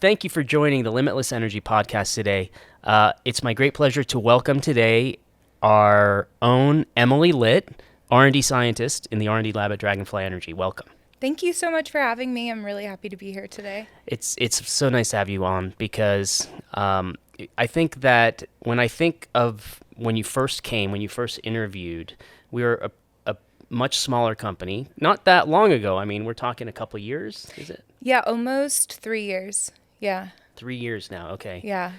Thank you for joining the Limitless Energy Podcast today. It's my great pleasure to welcome today our own Emily Litt, R&D scientist in the R&D lab at Dragonfly Energy. Welcome. Thank you so much for having me. I'm really happy to be here today. It's so nice to have you on because I think that when I think of when you first interviewed, we were a much smaller company, not that long ago. I mean, we're talking a couple years, is it? Yeah, almost 3 years. Yeah. 3 years now. Okay. Yeah.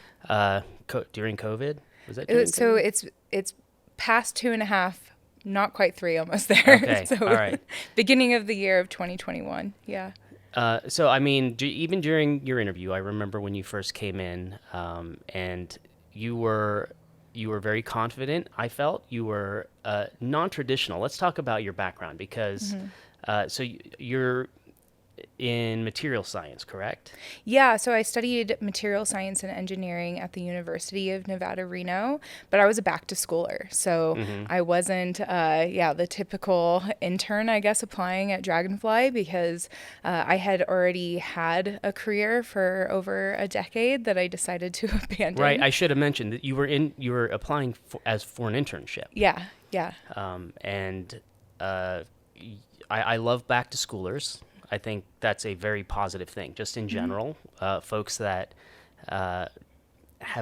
During COVID? Was that during So COVID? it's past 2.5, not quite 3, almost there. Okay. So All right. beginning of the year of 2021. Yeah. So I mean, even during your interview, I remember when you first came in, and you were very confident. I felt you were non-traditional. Let's talk about your background because you're in material science, correct? Yeah, so I studied material science and engineering at the University of Nevada, Reno, but I was a back to schooler. So I wasn't, the typical intern, I guess, applying at Dragonfly because I had already had a career for over a decade that I decided to abandon. Right. I should have mentioned that you were applying for an internship. Yeah, yeah. I love back to schoolers. I think that's a very positive thing, just in general. Folks that have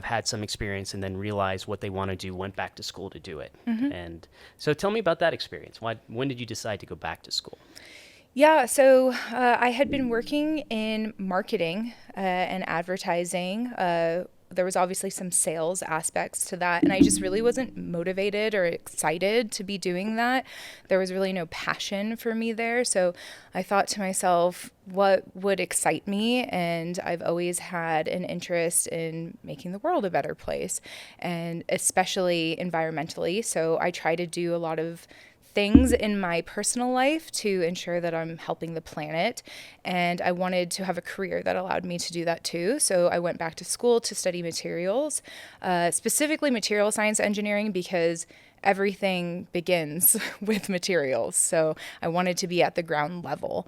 had some experience and then realized what they want to do, went back to school to do it. And so tell me about that experience. When did you decide to go back to school? Yeah, so I had been working in marketing and advertising. There was obviously some sales aspects to that, and I just really wasn't motivated or excited to be doing that. There was really no passion for me there. So I thought to myself, what would excite me? And I've always had an interest in making the world a better place, and especially environmentally. So I try to do a lot of things in my personal life to ensure that I'm helping the planet. And I wanted to have a career that allowed me to do that too. So I went back to school to study materials, specifically material science engineering, because everything begins with materials. So I wanted to be at the ground level.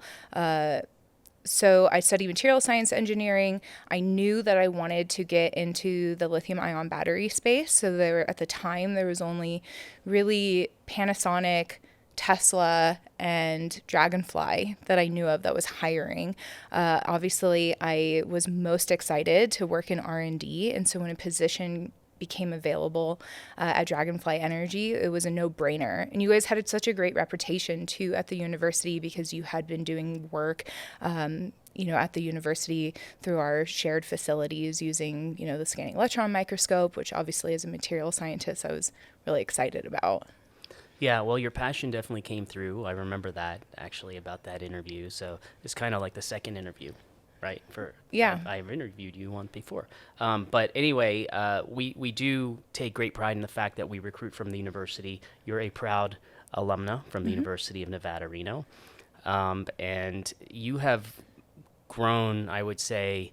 So I studied material science engineering. I knew that I wanted to get into the lithium-ion battery space. So at the time, there was only really Panasonic, Tesla, and Dragonfly that I knew of that was hiring. Obviously, I was most excited to work in R&D. And so when a position became available at Dragonfly Energy, it was a no-brainer. And you guys had such a great reputation too at the university because you had been doing work at the university through our shared facilities using, the scanning electron microscope, which obviously as a material scientist I was really excited about. Yeah, well, your passion definitely came through. I remember that actually about that interview. So it's kind of like the second interview. Right. I've interviewed you once before. But anyway, we do take great pride in the fact that we recruit from the university. You're a proud alumna from the University of Nevada, Reno. And you have grown, I would say,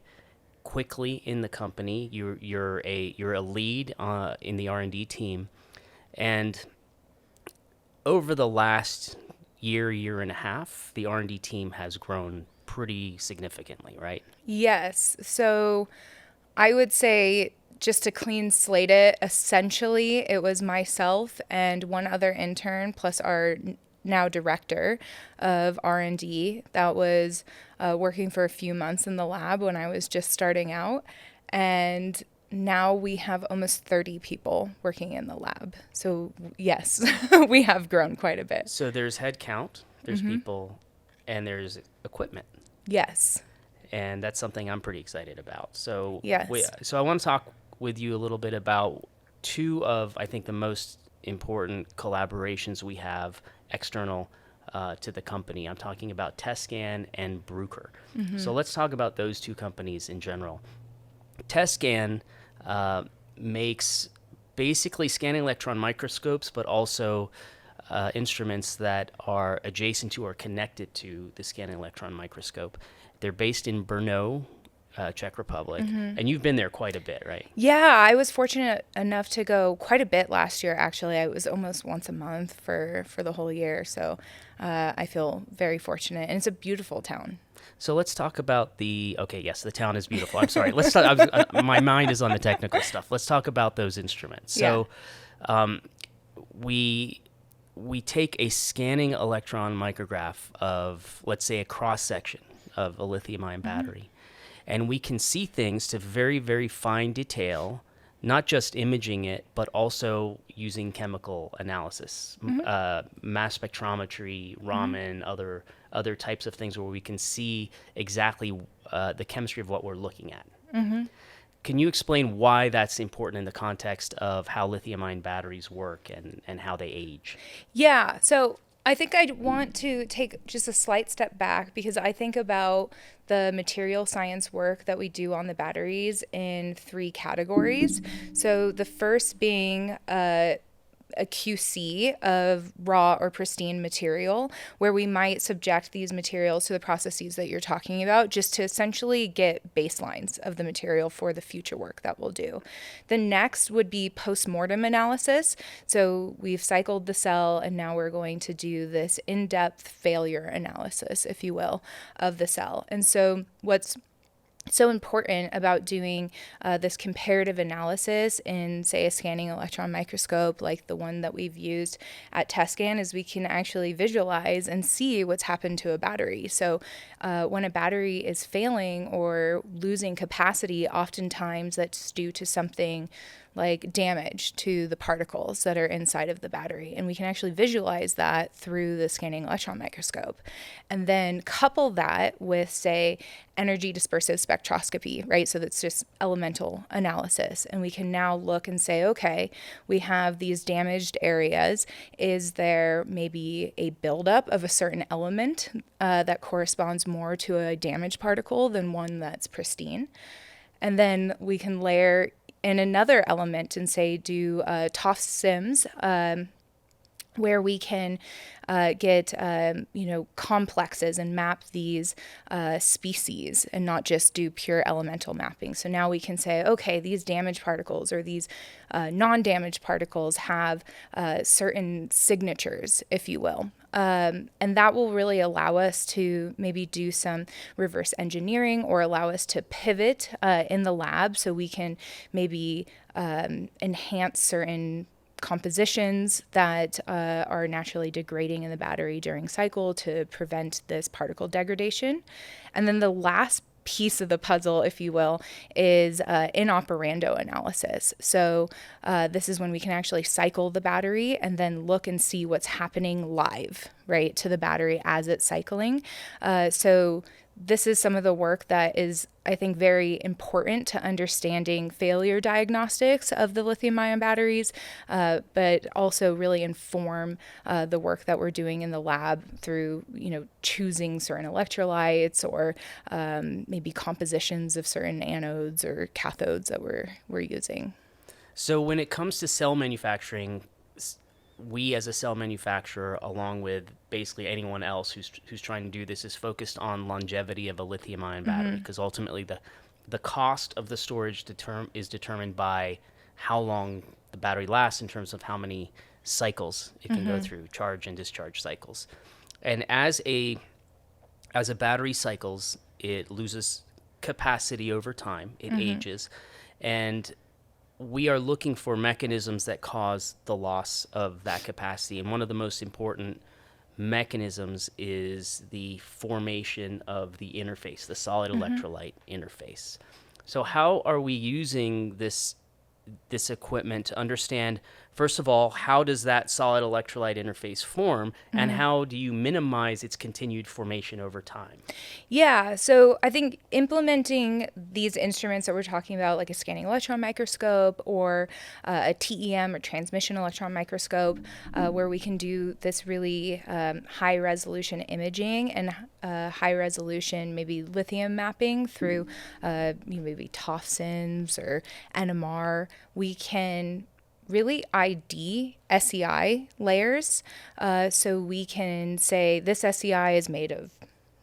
quickly in the company. You're a lead in the R&D team. And over the last year and a half, the R&D team has grown pretty significantly, right? Yes. So I would say, just to clean slate it, essentially it was myself and one other intern plus our now director of R&D that was working for a few months in the lab when I was just starting out. And now we have almost 30 people working in the lab. So yes, we have grown quite a bit. So there's head count, there's people, and there's equipment. Yes. And that's something I'm pretty excited about. So yes. So I want to talk with you a little bit about two of, I think, the most important collaborations we have external to the company. I'm talking about TestScan and Bruker. So let's talk about those two companies in general. TestScan makes basically scanning electron microscopes, but also instruments that are adjacent to or connected to the scanning electron microscope. They're based in Brno, Czech Republic, and you've been there quite a bit, right? Yeah, I was fortunate enough to go quite a bit last year. Actually, I was almost once a month for the whole year. So I feel very fortunate, and it's a beautiful town. So let's talk about the town is beautiful. I'm sorry. Let's talk. My mind is on the technical stuff. Let's talk about those instruments. So we take a scanning electron micrograph of, let's say, a cross section of a lithium-ion battery. And we can see things to very, very fine detail, not just imaging it, but also using chemical analysis, mass spectrometry, Raman, other types of things where we can see exactly the chemistry of what we're looking at. Can you explain why that's important in the context of how lithium-ion batteries work and how they age? Yeah, so I think I'd want to take just a slight step back because I think about the material science work that we do on the batteries in 3 categories. So the first being a QC of raw or pristine material, where we might subject these materials to the processes that you're talking about just to essentially get baselines of the material for the future work that we'll do. The next would be post-mortem analysis. So we've cycled the cell and now we're going to do this in-depth failure analysis, if you will, of the cell. And so what's so important about doing this comparative analysis in, say, a scanning electron microscope like the one that we've used at TestScan is we can actually visualize and see what's happened to a battery. So when a battery is failing or losing capacity, oftentimes that's due to something like damage to the particles that are inside of the battery. And we can actually visualize that through the scanning electron microscope. And then couple that with, say, energy dispersive spectroscopy, right? So that's just elemental analysis. And we can now look and say, okay, we have these damaged areas. Is there maybe a buildup of a certain element that corresponds more to a damaged particle than one that's pristine? And then we can layer in another element and say do TOF sims where we can get complexes and map these species and not just do pure elemental mapping. So now we can say, okay, these damaged particles or these non-damaged particles have certain signatures, if you will. And that will really allow us to maybe do some reverse engineering or allow us to pivot in the lab so we can maybe enhance certain compositions that are naturally degrading in the battery during cycle to prevent this particle degradation. And then the last piece of the puzzle, if you will, is in operando analysis. So this is when we can actually cycle the battery and then look and see what's happening live, right, to the battery as it's cycling. So this is some of the work that is, I think, very important to understanding failure diagnostics of the lithium-ion batteries, but also really inform the work that we're doing in the lab through, choosing certain electrolytes or maybe compositions of certain anodes or cathodes that we're using. So when it comes to cell manufacturing, we as a cell manufacturer, along with basically anyone else who's trying to do this, is focused on longevity of a lithium-ion battery, because ultimately the cost of the storage is determined by how long the battery lasts in terms of how many cycles it can go through, charge and discharge cycles. And as a battery cycles, it loses capacity over time, it ages, and we are looking for mechanisms that cause the loss of that capacity. And one of the most important mechanisms is the formation of the interface, the solid electrolyte interface. So how are we using this equipment to understand, first of all, how does that solid electrolyte interface form, and how do you minimize its continued formation over time? Yeah, so I think implementing these instruments that we're talking about, like a scanning electron microscope or a TEM or transmission electron microscope, where we can do this really high resolution imaging and high resolution maybe lithium mapping through maybe TOF sims or NMR, we can really ID SEI layers. So we can say this SEI is made of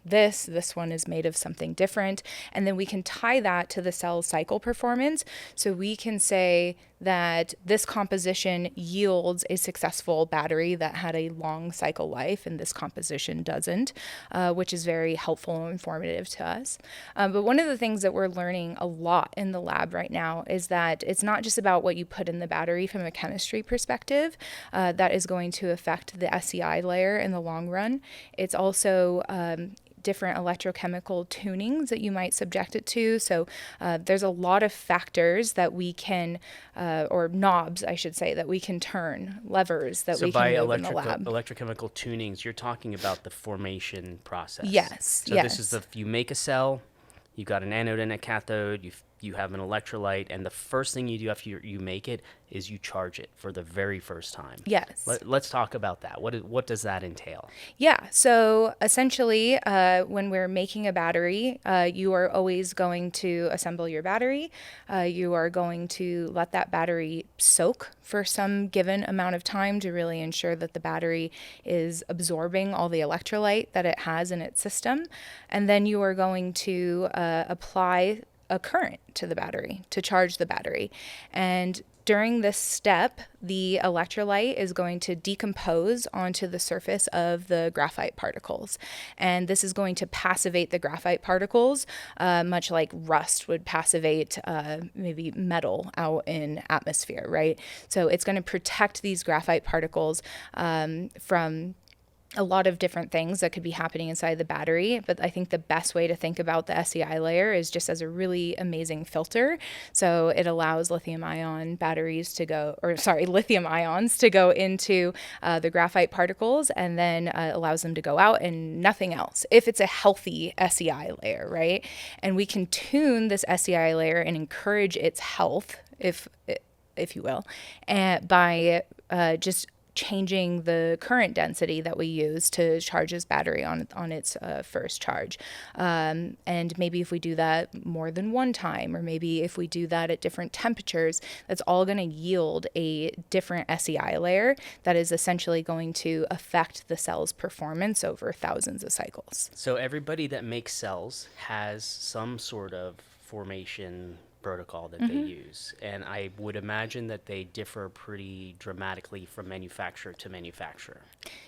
this one is made of something different. And then we can tie that to the cell's cycle performance. So we can say that this composition yields a successful battery that had a long cycle life, and this composition doesn't, which is very helpful and informative to us. But one of the things that we're learning a lot in the lab right now is that it's not just about what you put in the battery from a chemistry perspective that is going to affect the SEI layer in the long run. It's also different electrochemical tunings that you might subject it to. So there's a lot of factors that we can, or knobs, I should say, that we can turn, levers that we can move in the lab. So by electrochemical tunings, you're talking about the formation process. Yes. So this is you make a cell, you got an anode and a cathode, you have an electrolyte, and the first thing you do after you make it is you charge it for the very first time. Yes. Let's talk about that. What does that entail? Yeah. So essentially, when we're making a battery, you are always going to assemble your battery. You are going to let that battery soak for some given amount of time to really ensure that the battery is absorbing all the electrolyte that it has in its system. And then you are going to apply a current to the battery to charge the battery. And during this step, the electrolyte is going to decompose onto the surface of the graphite particles. And this is going to passivate the graphite particles, much like rust would passivate maybe metal out in atmosphere, right? So it's going to protect these graphite particles from a lot of different things that could be happening inside the battery. But I think the best way to think about the SEI layer is just as a really amazing filter. So it allows lithium-ion batteries to go, lithium ions to go into the graphite particles, and then allows them to go out and nothing else, if it's a healthy SEI layer, right? And we can tune this SEI layer and encourage its health, if you will, and by just changing the current density that we use to charge this battery on its first charge. And maybe if we do that more than one time, or maybe if we do that at different temperatures, that's all going to yield a different SEI layer that is essentially going to affect the cell's performance over thousands of cycles. So everybody that makes cells has some sort of formation protocol that they use, and I would imagine that they differ pretty dramatically from manufacturer to manufacturer.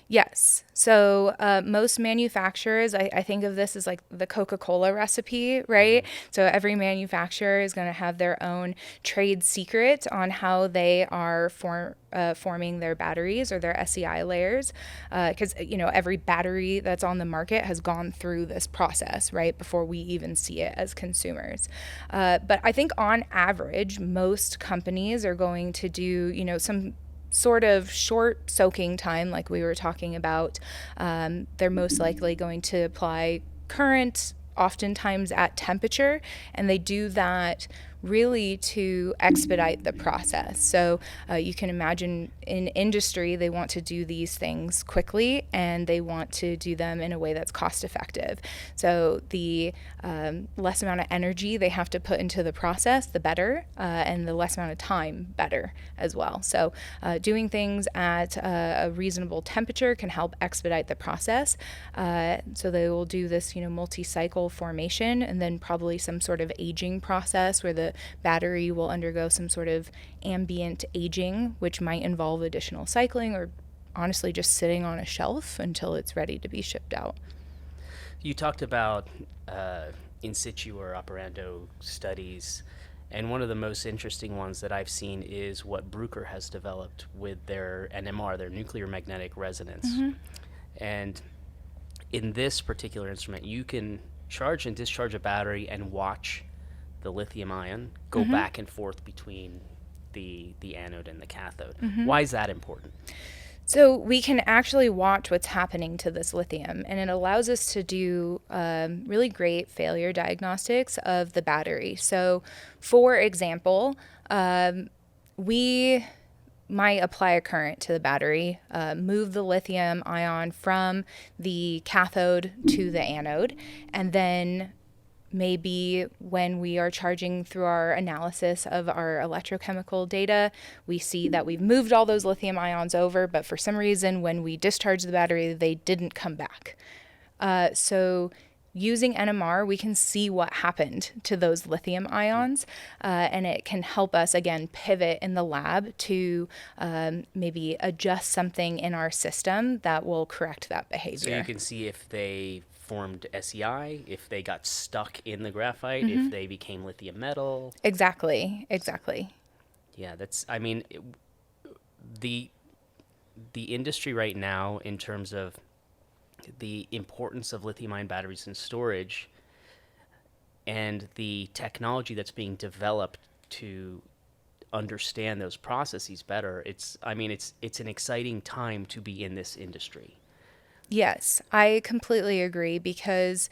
Yes. So most manufacturers, I think of this as like the Coca-Cola recipe, right? So every manufacturer is going to have their own trade secret on how they are forming their batteries or their SEI layers, because every battery that's on the market has gone through this process, right, before we even see it as consumers. But I think on average, most companies are going to do some sort of short soaking time, like we were talking about. They're most likely going to apply current, oftentimes at temperature, and they do that really to expedite the process. So you can imagine in industry, they want to do these things quickly, and they want to do them in a way that's cost effective. So the less amount of energy they have to put into the process, the better, and the less amount of time, better as well. So doing things at a reasonable temperature can help expedite the process. So they will do this, multi-cycle formation, and then probably some sort of aging process where the battery will undergo some sort of ambient aging, which might involve additional cycling or honestly just sitting on a shelf until it's ready to be shipped out. You talked about in situ or operando studies, and one of the most interesting ones that I've seen is what Bruker has developed with their NMR, their nuclear magnetic resonance. And in this particular instrument, you can charge and discharge a battery and watch the lithium-ion go back and forth between the anode and the cathode. Why is that important? So we can actually watch what's happening to this lithium, and it allows us to do really great failure diagnostics of the battery. So, for example, we might apply a current to the battery, move the lithium ion from the cathode to the anode, and then maybe when we are charging through our analysis of our electrochemical data, we see that we've moved all those lithium ions over, but for some reason, when we discharge the battery, they didn't come back. So using NMR, we can see what happened to those lithium ions, and it can help us, again, pivot in the lab to maybe adjust something in our system that will correct that behavior. So you can see if they formed SEI, if they got stuck in the graphite, if they became lithium metal. Exactly. Yeah, the industry right now, in terms of the importance of lithium-ion batteries in storage and the technology that's being developed to understand those processes better, it's an exciting time to be in this industry. Yes, I completely agree, because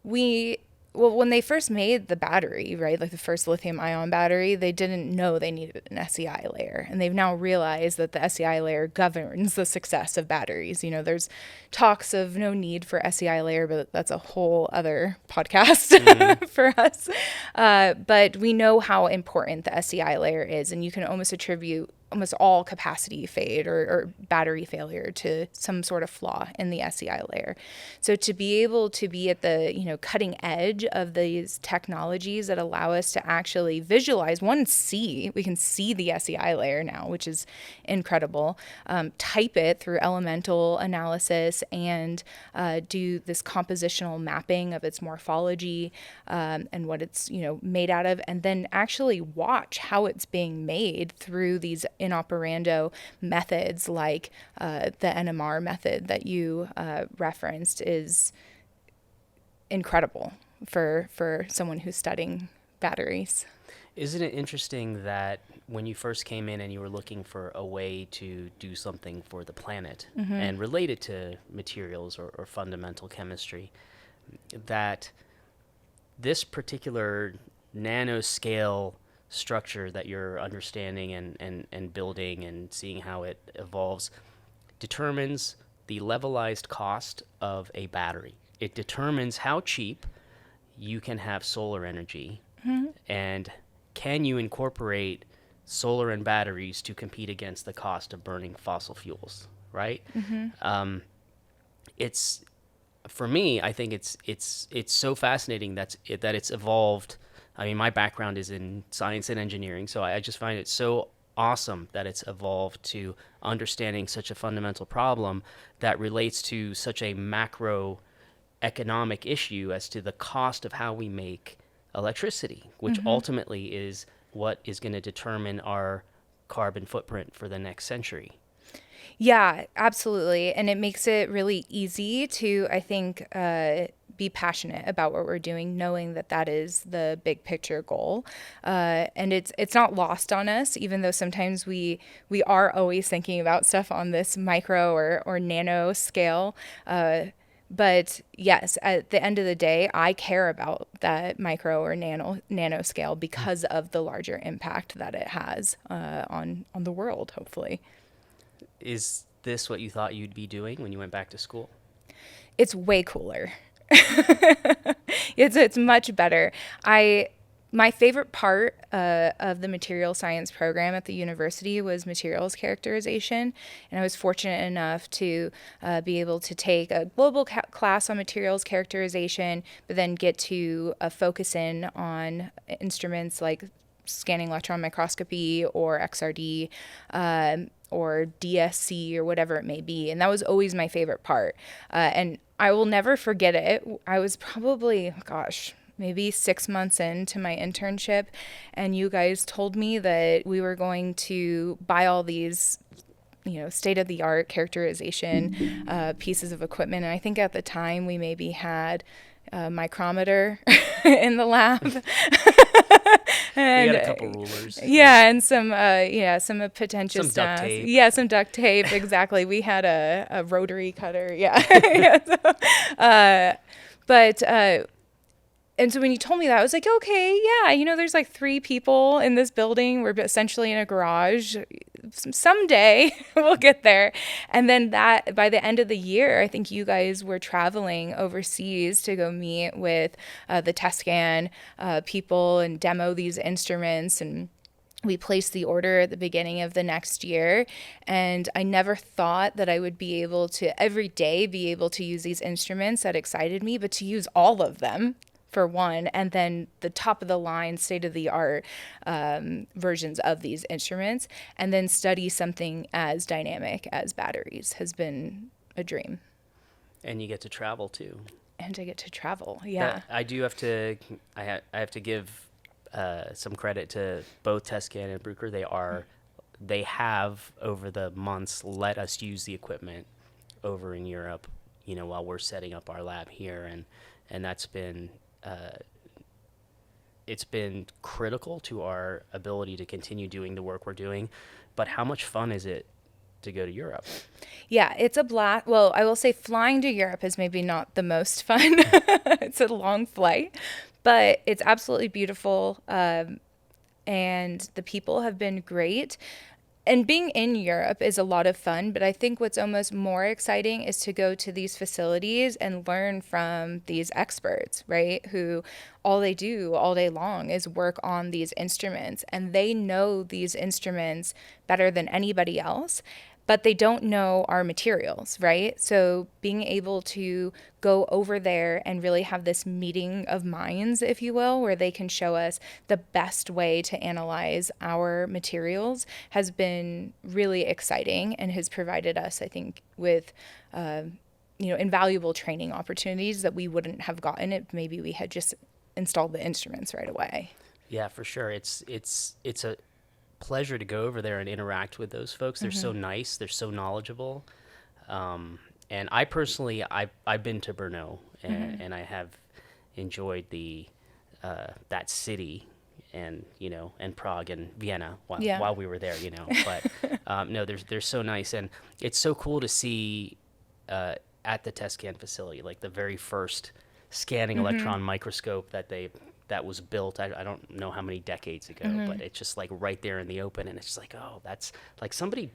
when they first made the battery, right, like the first lithium ion battery, they didn't know they needed an SEI layer. And they've now realized that the SEI layer governs the success of batteries. There's talks of no need for SEI layer, but that's a whole other podcast for us. But we know how important the SEI layer is, and you can almost attribute almost all capacity fade or battery failure to some sort of flaw in the SEI layer. So to be able to be at the cutting edge of these technologies that allow us to actually visualize, we can see the SEI layer now, which is incredible, type it through elemental analysis and do this compositional mapping of its morphology and what it's made out of, and then actually watch how it's being made through these in operando methods like the NMR method that you referenced is incredible for someone who's studying batteries. Isn't it interesting that when you first came in and you were looking for a way to do something for the planet and related to materials or fundamental chemistry, that this particular nanoscale structure that you're understanding and building and seeing how it evolves determines the levelized cost of a battery. It determines how cheap you can have solar energy and can you incorporate solar and batteries to compete against the cost of burning fossil fuels, right? It's, for me, I think it's so fascinating that it's evolved. I mean, my background is in science and engineering, so I just find it so awesome that it's evolved to understanding such a fundamental problem that relates to such a macro economic issue as to the cost of how we make electricity, which ultimately is what is going to determine our carbon footprint for the next century. Yeah, absolutely. And it makes it really easy to, I think, be passionate about what we're doing, knowing that that is the big picture goal. And it's not lost on us, even though sometimes we are always thinking about stuff on this micro or nano scale. But yes, at the end of the day, I care about that micro or nano scale because of the larger impact that it has on the world, hopefully. Is this what you thought you'd be doing when you went back to school? It's way cooler. It's much better. My favorite part of the material science program at the university was materials characterization, and I was fortunate enough to be able to take a global class on materials characterization, but then get to focus in on instruments like scanning electron microscopy or XRD or DSC or whatever it may be. And that was always my favorite part. And I will never forget it. I was probably, maybe 6 months into my internship, and you guys told me that we were going to buy all these state-of-the-art characterization pieces of equipment. And I think at the time we maybe had a micrometer in the lab. And we had a couple rulers. Yeah, and some potential some duct tape. Yeah, some duct tape. Exactly. We had a rotary cutter. Yeah. And so when you told me that, I was like, okay, yeah, there's like 3 people in this building. We're essentially in a garage. Someday we'll get there. And then that by the end of the year, I think you guys were traveling overseas to go meet with the test scan people and demo these instruments. And We placed the order at the beginning of the next year, and I never thought that I would be able to every day be able to use these instruments that excited me, but to use all of them for one, and then the top of the line, state of the art versions of these instruments, and then study something as dynamic as batteries has been a dream. And you get to travel too. And I get to travel, yeah. I do have to. I have to give some credit to both Tescan and Bruker. They have over the months let us use the equipment over in Europe, while we're setting up our lab here, and that's been it's been critical to our ability to continue doing the work we're doing. But how much fun is it to go to Europe? Yeah, it's a blast. Well, I will say flying to Europe is maybe not the most fun. It's a long flight, but it's absolutely beautiful. And the people have been great. And being in Europe is a lot of fun, but I think what's almost more exciting is to go to these facilities and learn from these experts, right? Who all they do all day long is work on these instruments, and they know these instruments better than anybody else, but they don't know our materials, right? So being able to go over there and really have this meeting of minds, if you will, where they can show us the best way to analyze our materials has been really exciting and has provided us, I think, with invaluable training opportunities that we wouldn't have gotten if maybe we had just installed the instruments right away. Yeah, for sure. It's a pleasure to go over there and interact with those folks. They're so nice. They're so knowledgeable. And I personally, I've been to Brno, and I have enjoyed that city, and and Prague and Vienna while we were there. But no, they're so nice, and it's so cool to see at the Tescan facility, like the very first scanning electron microscope that was built. I don't know how many decades ago, but it's just like right there in the open, and it's just like, oh, that's like somebody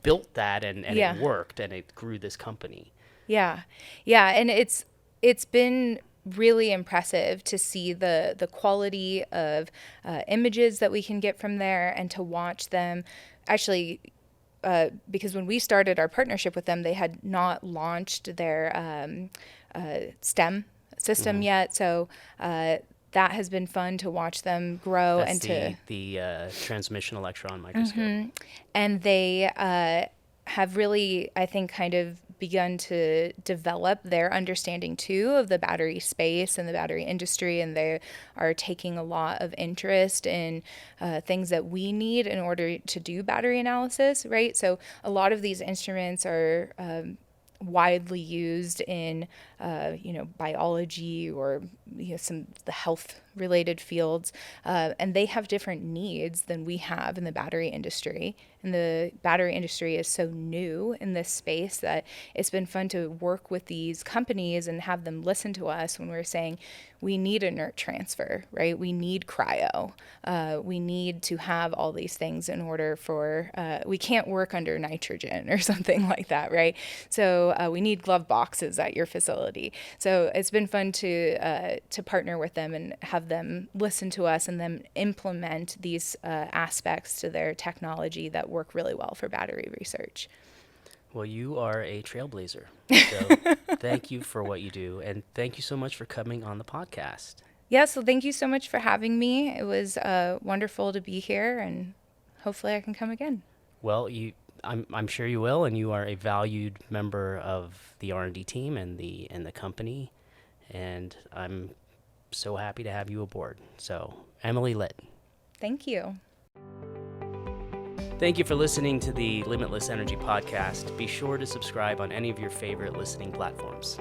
built that and it worked and it grew this company. Yeah, and it's been really impressive to see the quality of images that we can get from there, and to watch them actually. Because when we started our partnership with them, they had not launched their STEM system yet, so. That has been fun to watch them grow. That's the transmission electron microscope. And they have really, I think, kind of begun to develop their understanding too of the battery space and the battery industry, and they are taking a lot of interest in things that we need in order to do battery analysis, right? So a lot of these instruments are widely used in biology or some of the health related fields, and they have different needs than we have in the battery industry. And the battery industry is so new in this space that it's been fun to work with these companies and have them listen to us when we're saying we need inert transfer, right? We need cryo. We need to have all these things in order for, we can't work under nitrogen or something like that, right? So we need glove boxes at your facility. So it's been fun to partner with them and have them listen to us and then implement these aspects to their technology that work really well for battery research. Well, you are a trailblazer. So thank you for what you do. And thank you so much for coming on the podcast. Yeah, so thank you so much for having me. It was wonderful to be here, and hopefully I can come again. Well, I'm sure you will, and you are a valued member of the R&D team and the company, and I'm so happy to have you aboard. So, Emily Litt. Thank you. Thank you for listening to the Limitless Energy Podcast. Be sure to subscribe on any of your favorite listening platforms.